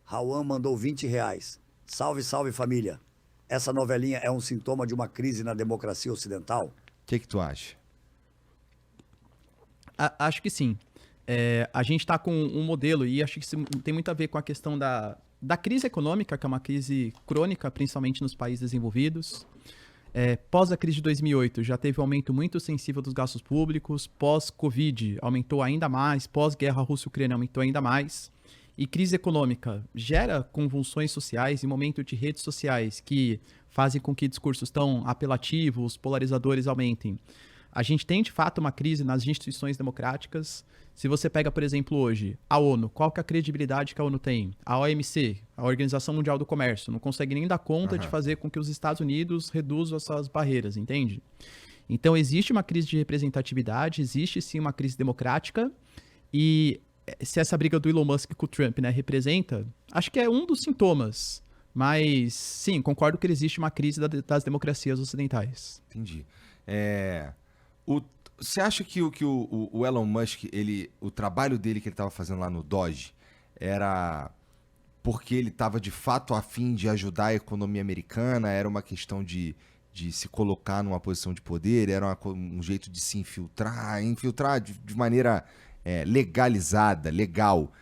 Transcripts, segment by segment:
Rauan mandou R$ 20. Salve, salve família. Essa novelinha é um sintoma de uma crise na democracia ocidental? O que tu acha? Acho que sim. A gente está com um modelo, e acho que isso tem muito a ver com a questão da crise econômica, que é uma crise crônica, principalmente nos países desenvolvidos. Pós a crise de 2008, já teve um aumento muito sensível dos gastos públicos. Pós-Covid, aumentou ainda mais. Pós-guerra Rússia-Ucrânia, aumentou ainda mais. E crise econômica gera convulsões sociais e momento de redes sociais que fazem com que discursos tão apelativos, polarizadores aumentem. A gente tem, de fato, uma crise nas instituições democráticas. Se você pega, por exemplo, hoje, a ONU, qual que é a credibilidade que a ONU tem? A OMC, a Organização Mundial do Comércio, não consegue nem dar conta de fazer com que os Estados Unidos reduzam essas barreiras, entende? Então, existe uma crise de representatividade, existe sim uma crise democrática, e se essa briga do Elon Musk com o Trump, né, representa, acho que é um dos sintomas. Mas, sim, concordo que existe uma crise das democracias ocidentais. Entendi. Você acha que o Elon Musk, o trabalho dele que ele estava fazendo lá no Doge, era porque ele estava de fato a fim de ajudar a economia americana? Era uma questão de se colocar numa posição de poder? Era um jeito de se infiltrar de maneira legalizada, legal,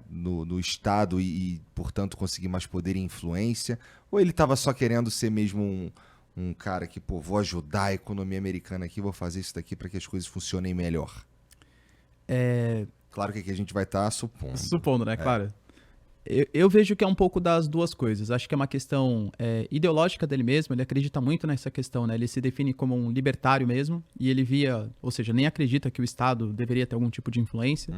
no Estado e, portanto, conseguir mais poder e influência? Ou ele estava só querendo ser mesmo um cara que, vou ajudar a economia americana aqui, vou fazer isso daqui para que as coisas funcionem melhor? Claro que aqui a gente vai estar supondo. Supondo, né? Claro. Eu vejo que é um pouco das duas coisas. Acho que é uma questão ideológica dele mesmo. Ele acredita muito nessa questão, né? Ele se define como um libertário mesmo. E ele ou seja, nem acredita que o Estado deveria ter algum tipo de influência.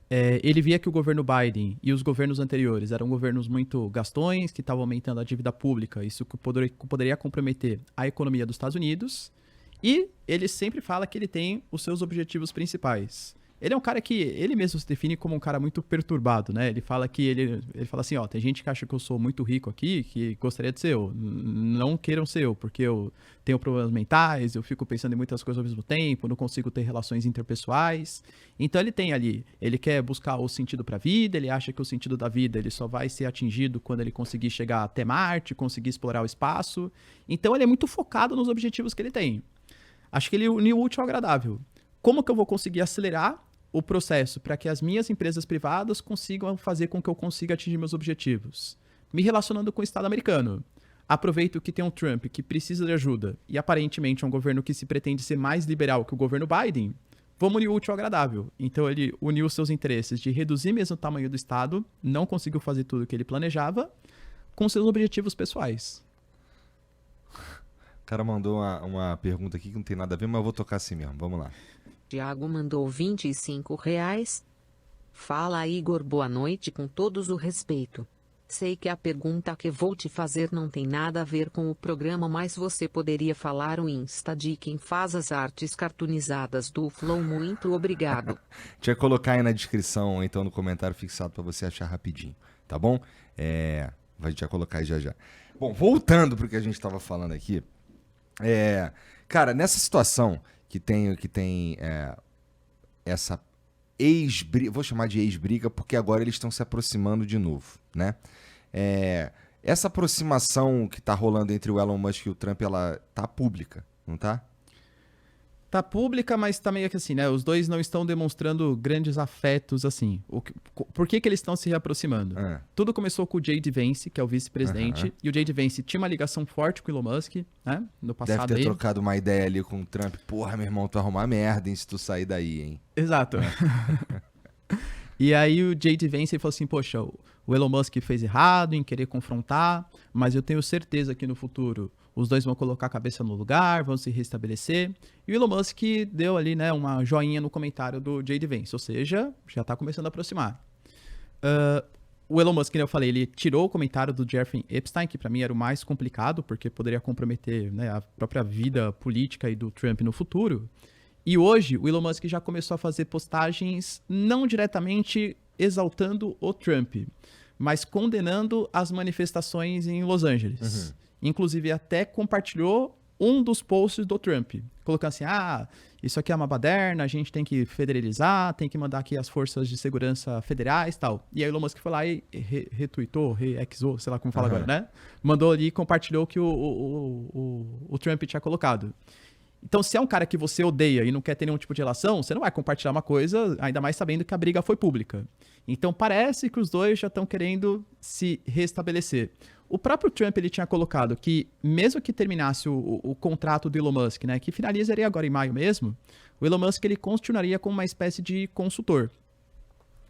Ele via que o governo Biden e os governos anteriores eram governos muito gastões, que estavam aumentando a dívida pública. Isso que poderia comprometer a economia dos Estados Unidos. E ele sempre fala que ele tem os seus objetivos principais. Ele é um cara que ele mesmo se define como um cara muito perturbado, né? Ele fala que ele fala assim, tem gente que acha que eu sou muito rico aqui, que gostaria de ser eu. Não queiram ser eu, porque eu tenho problemas mentais, eu fico pensando em muitas coisas ao mesmo tempo, não consigo ter relações interpessoais. Então ele quer buscar o sentido para a vida, ele acha que o sentido da vida ele só vai ser atingido quando ele conseguir chegar até Marte, conseguir explorar o espaço. Então ele é muito focado nos objetivos que ele tem. Acho que ele uniu o útil ao agradável. Como que eu vou conseguir acelerar o processo para que as minhas empresas privadas consigam fazer com que eu consiga atingir meus objetivos? Me relacionando com o Estado americano. Aproveito que tem um Trump que precisa de ajuda e aparentemente é um governo que se pretende ser mais liberal que o governo Biden. Vamos unir o útil ao agradável. Então ele uniu seus interesses de reduzir mesmo o tamanho do Estado, não conseguiu fazer tudo o que ele planejava, com seus objetivos pessoais. O cara mandou uma pergunta aqui que não tem nada a ver, mas eu vou tocar assim mesmo. Vamos lá. Tiago mandou R$ 25. Fala, Igor, boa noite com todos o respeito. Sei que a pergunta que vou te fazer não tem nada a ver com o programa, mas você poderia falar o Insta de quem faz as artes cartoonizadas do Flow? Muito obrigado. Deixa eu colocar aí na descrição, ou então no comentário fixado para você achar rapidinho, tá bom? A gente vai colocar aí já. Bom, voltando pro que a gente estava falando aqui, cara, nessa situação que tem essa ex-briga, vou chamar de ex-briga porque agora eles estão se aproximando de novo, né? Essa aproximação que tá rolando entre o Elon Musk e o Trump, ela tá pública, não tá? Tá pública, mas tá meio que assim, né? Os dois não estão demonstrando grandes afetos, assim. Por que eles estão se reaproximando? Tudo começou com o J.D. Vance, que é o vice-presidente, e o J.D. Vance tinha uma ligação forte com o Elon Musk, né? No passado. Deve ter trocado uma ideia ali com o Trump. Porra, meu irmão, tu vai arrumar merda, hein, se tu sair daí, hein? Exato. E aí o J.D. Vance falou assim, poxa, o Elon Musk fez errado em querer confrontar, mas eu tenho certeza que no futuro os dois vão colocar a cabeça no lugar, vão se restabelecer. E o Elon Musk deu ali, né, uma joinha no comentário do J.D. Vance, ou seja, já está começando a aproximar. O Elon Musk, como eu falei, ele tirou o comentário do Jeffrey Epstein, que para mim era o mais complicado, porque poderia comprometer, né, a própria vida política e do Trump no futuro. E hoje o Elon Musk já começou a fazer postagens não diretamente exaltando o Trump, mas condenando as manifestações em Los Angeles. Inclusive até compartilhou um dos posts do Trump, colocando assim, isso aqui é uma baderna, a gente tem que federalizar, tem que mandar aqui as forças de segurança federais e tal. E aí o Elon Musk foi lá e retweetou, reexou, sei lá como fala agora, né? Mandou ali e compartilhou o que o Trump tinha colocado. Então, se é um cara que você odeia e não quer ter nenhum tipo de relação, você não vai compartilhar uma coisa, ainda mais sabendo que a briga foi pública. Então, parece que os dois já estão querendo se restabelecer. O próprio Trump, ele tinha colocado que, mesmo que terminasse o contrato do Elon Musk, né, que finalizaria agora em maio mesmo, o Elon Musk, ele continuaria como uma espécie de consultor.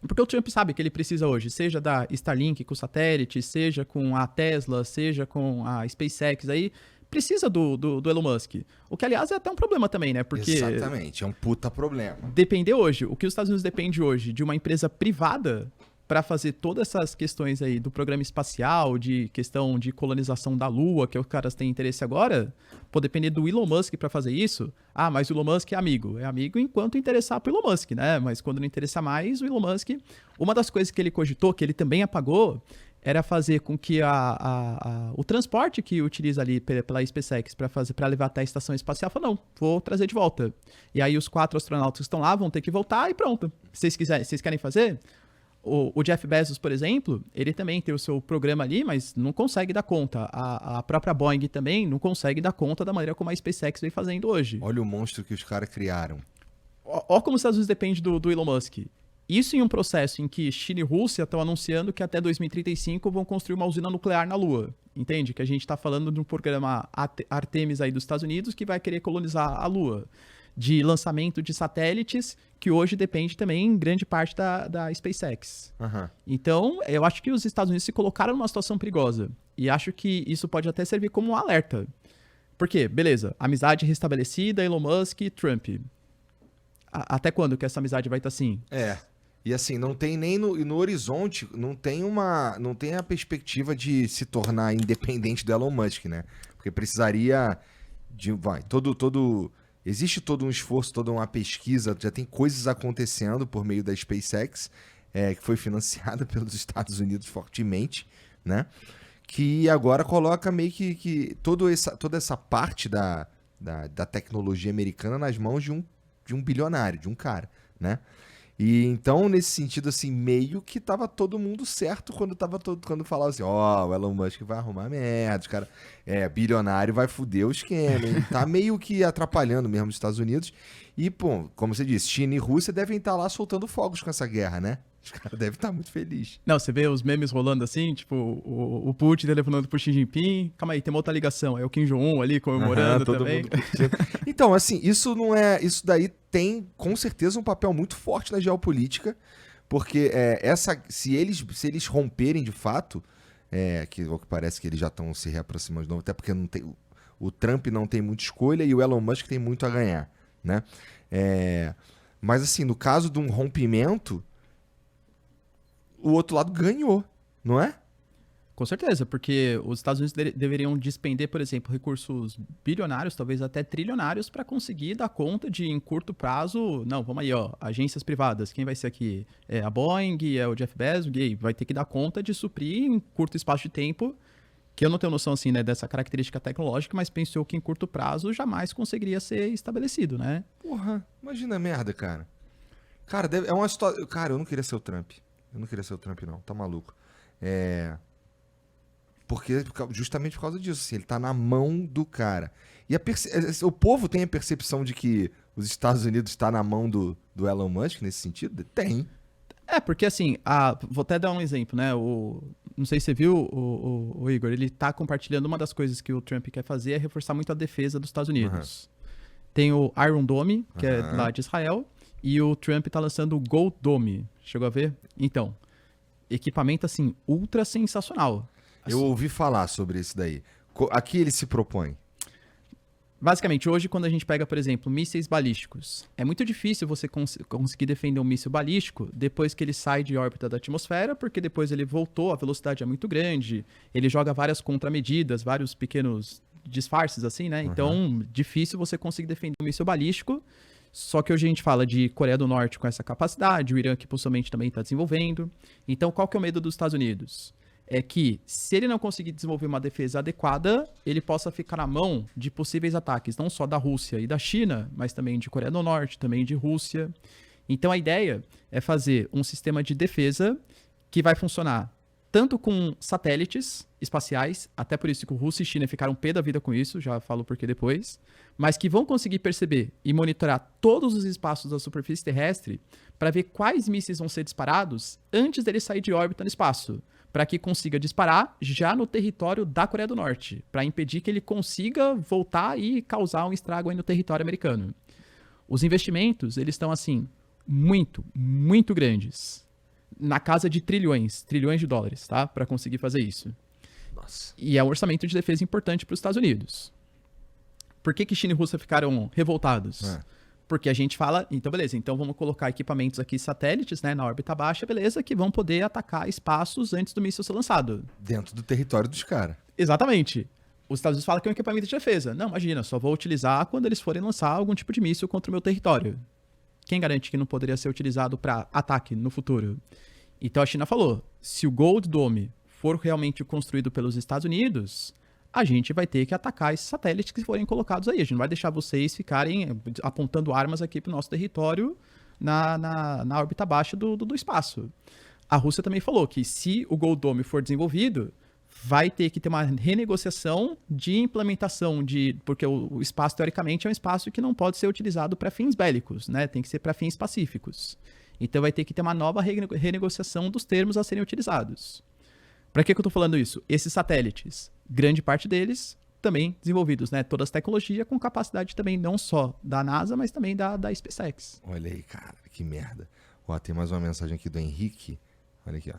Porque o Trump sabe que ele precisa hoje, seja da Starlink com satélite, seja com a Tesla, seja com a SpaceX aí, precisa do Elon Musk. O que, aliás, é até um problema também, né? Porque Exatamente, é um puta problema. depender hoje, o que os Estados Unidos depende hoje de uma empresa privada para fazer todas essas questões aí do programa espacial, de questão de colonização da Lua, que os caras têm interesse agora, pô, depender do Elon Musk para fazer isso, mas o Elon Musk é amigo. É amigo enquanto interessar pro Elon Musk, né? Mas quando não interessar mais, o Elon Musk... Uma das coisas que ele cogitou, que ele também apagou, era fazer com que o transporte que utiliza ali pela SpaceX para levar até a estação espacial, falou, não, vou trazer de volta. E aí os 4 astronautas que estão lá vão ter que voltar e pronto. Vocês querem fazer? O Jeff Bezos, por exemplo, ele também tem o seu programa ali, mas não consegue dar conta. A própria Boeing também não consegue dar conta da maneira como a SpaceX vem fazendo hoje. Olha o monstro que os caras criaram. Olha como os Estados Unidos dependem do Elon Musk. Isso em um processo em que China e Rússia estão anunciando que até 2035 vão construir uma usina nuclear na Lua. Entende? Que a gente está falando de um programa Artemis aí dos Estados Unidos que vai querer colonizar a Lua. De lançamento de satélites, que hoje depende também em grande parte da SpaceX. Uhum. Então, eu acho que os Estados Unidos se colocaram numa situação perigosa. E acho que isso pode até servir como um alerta. Por quê? Beleza, amizade restabelecida, Elon Musk e Trump. Até quando que essa amizade vai estar assim? E assim, não tem nem no horizonte, não tem a perspectiva de se tornar independente do Elon Musk, né? Porque precisaria de... Existe todo um esforço, toda uma pesquisa, já tem coisas acontecendo por meio da SpaceX, que foi financiada pelos Estados Unidos fortemente, né? Que agora coloca meio que toda essa parte da tecnologia americana nas mãos de um bilionário, de um cara, né? E então, nesse sentido, assim, meio que tava todo mundo certo quando falava assim, o Elon Musk vai arrumar merda, os caras, bilionário vai foder o esquema, ele tá meio que atrapalhando mesmo os Estados Unidos. E, pô, como você disse, China e Rússia devem estar lá soltando fogos com essa guerra, né? Os caras devem estar muito felizes. Não, você vê os memes rolando assim, tipo, o Putin telefonando pro Xi Jinping. Calma aí, tem uma outra ligação. É o Kim Jong-un ali comemorando também. Então, assim, isso daí tem, com certeza, um papel muito forte na geopolítica, porque se eles romperem de fato, que parece que eles já estão se reaproximando de novo, até porque o Trump não tem muita escolha e o Elon Musk tem muito a ganhar, né? Mas, assim, no caso de um rompimento, o outro lado ganhou, não é? Com certeza, porque os Estados Unidos deveriam despender, por exemplo, recursos bilionários, talvez até trilionários, para conseguir dar conta de, em curto prazo, não, vamos aí, agências privadas, quem vai ser aqui? É a Boeing, é o Jeff Bezos, vai ter que dar conta de suprir em curto espaço de tempo, que eu não tenho noção, assim, né, dessa característica tecnológica, mas pensou que em curto prazo jamais conseguiria ser estabelecido, né? Porra, imagina a merda, cara. Cara, é uma história... Cara, eu não queria ser o Trump. Eu não queria ser o Trump, não. Tá maluco. Justamente por causa disso. Assim, ele tá na mão do cara. E o povo tem a percepção de que os Estados Unidos está na mão do Elon Musk nesse sentido? Tem. Porque assim, vou até dar um exemplo, né? Não sei se você viu, o Igor, ele tá compartilhando uma das coisas que o Trump quer fazer é reforçar muito a defesa dos Estados Unidos. Uhum. Tem o Iron Dome, que é lá de Israel, e o Trump tá lançando o Gold Dome. Chegou a ver? Então, equipamento assim, ultra sensacional. Eu ouvi falar sobre isso daí. A que ele se propõe? Basicamente, hoje, quando a gente pega, por exemplo, mísseis balísticos, é muito difícil você conseguir defender um míssil balístico depois que ele sai de órbita da atmosfera, porque depois ele voltou, a velocidade é muito grande, ele joga várias contramedidas, vários pequenos disfarces, assim, né? Uhum. Então, difícil você conseguir defender um míssil balístico. Só que hoje a gente fala de Coreia do Norte com essa capacidade, o Irã que possivelmente também está desenvolvendo. Então, qual que é o medo dos Estados Unidos? é que, se ele não conseguir desenvolver uma defesa adequada, ele possa ficar na mão de possíveis ataques, não só da Rússia e da China, mas também de Coreia do Norte, também de Rússia. Então, a ideia é fazer um sistema de defesa que vai funcionar tanto com satélites espaciais, até por isso que Rússia e China ficaram pé da vida com isso, já falo por que depois, mas que vão conseguir perceber e monitorar todos os espaços da superfície terrestre para ver quais mísseis vão ser disparados antes dele sair de órbita no espaço, para que consiga disparar já no território da Coreia do Norte, para impedir que ele consiga voltar e causar um estrago aí no território americano. Os investimentos, eles estão assim, muito, muito grandes. Na casa de trilhões de dólares, tá? Para conseguir fazer isso. Nossa. E é um orçamento de defesa importante para os Estados Unidos. Por que China e Rússia ficaram revoltados? Porque a gente fala, então beleza, então vamos colocar equipamentos aqui, satélites, né, na órbita baixa, beleza, que vão poder atacar espaços antes do míssil ser lançado. Dentro do território dos caras. Exatamente. Os Estados Unidos falam que é um equipamento de defesa. Não, imagina, só vou utilizar quando eles forem lançar algum tipo de míssil contra o meu território. Quem garante que não poderia ser utilizado para ataque no futuro? Então a China falou, se o Gold Dome for realmente construído pelos Estados Unidos, a gente vai ter que atacar esses satélites que forem colocados aí. A gente não vai deixar vocês ficarem apontando armas aqui para o nosso território na órbita baixa do espaço. A Rússia também falou que se o Gold Dome for desenvolvido, vai ter que ter uma renegociação de implementação porque o espaço, teoricamente, é um espaço que não pode ser utilizado para fins bélicos, né? Tem que ser para fins pacíficos. Então vai ter que ter uma nova renegociação dos termos a serem utilizados. Para que eu estou falando isso? Esses satélites, grande parte deles também desenvolvidos, né? Todas as tecnologias com capacidade também não só da NASA, mas também da SpaceX. Olha aí, cara, que merda. Ó, tem mais uma mensagem aqui do Henrique. Olha aqui, ó.